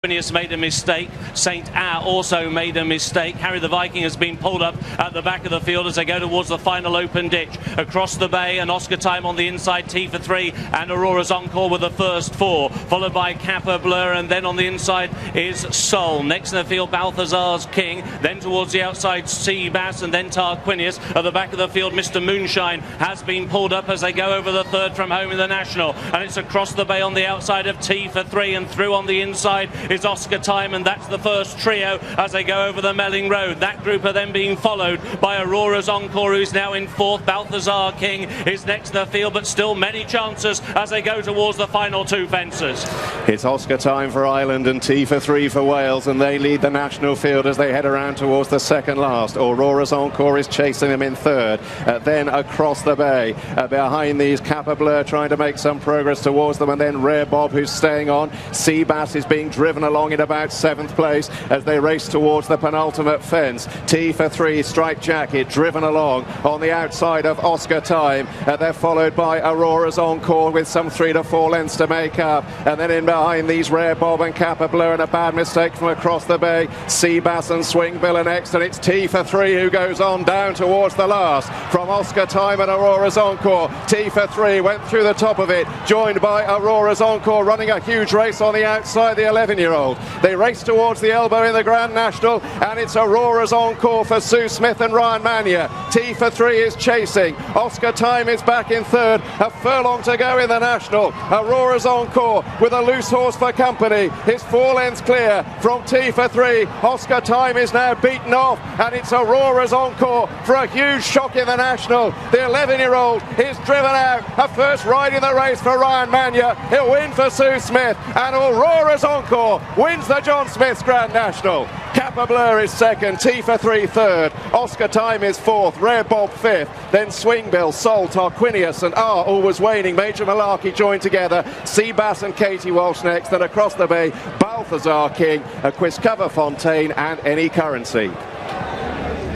Phineas made a mistake. St. A also made a mistake. Harry the Viking has been pulled up at the back of the field as they go towards the final open ditch. Across the bay, and Oscar Time on the inside, T for 3, and Auroras Encore with the first 4, followed by Kappa Blur, and then on the inside is Sol. Next in the field, Balthazar's King, then towards the outside, Seabass, and then Tarquinius. At the back of the field, Mr. Moonshine has been pulled up as they go over the third from home in the National, and it's across the bay on the outside of T for 3, and through on the inside is Oscar Time, and that's the first trio as they go over the Melling Road. That group are then being followed by Auroras Encore, who's now in 4th. Balthazar King is next to the field, but still many chances as they go towards the final 2 fences. It's Oscar Time for Ireland and T for 3 for Wales, and they lead the national field as they head around towards the second last. Auroras Encore is chasing them in 3rd. Then across the bay, behind these, Kappa Blur trying to make some progress towards them, and then Rare Bob, who's staying on. Seabass is being driven along in about 7th place as they race towards the penultimate fence. T for 3, Striped Jacket, driven along on the outside of Oscar Time. They're followed by Auroras Encore with some 3 to 4 lengths to make up. And then in behind these, Rare Bob and Kappa Blur, and a bad mistake from across the bay. Seabass and Swing Bill are next, and it's T for 3 who goes on down towards the last. From Oscar Time and Auroras Encore, T for 3 went through the top of it, joined by Auroras Encore running a huge race on the outside, the 11-year-old. They race towards the elbow in the Grand National, and it's Auroras Encore for Sue Smith and Ryan Mania. T for 3 is chasing. Oscar Time is back in 3rd. A furlong to go in the National. Auroras Encore with a loose horse for company. His 4 lengths clear from T for 3. Oscar Time is now beaten off, and it's Auroras Encore for a huge shock in the National. The 11-year-old is driven out. A first ride in the race for Ryan Mania. He'll win for Sue Smith, and Auroras Encore wins the John Smith's Grand National. Kappa Blur is 2nd, T for 3 3rd, Oscar Time is 4th, Rare Bob 5th, then Swing Bill, Sol, Tarquinius and all was waning. Major Malarkey joined together, Seabass and Katie Walsh next, then across the bay, Balthazar King, Quiscover Fontaine and Any Currency.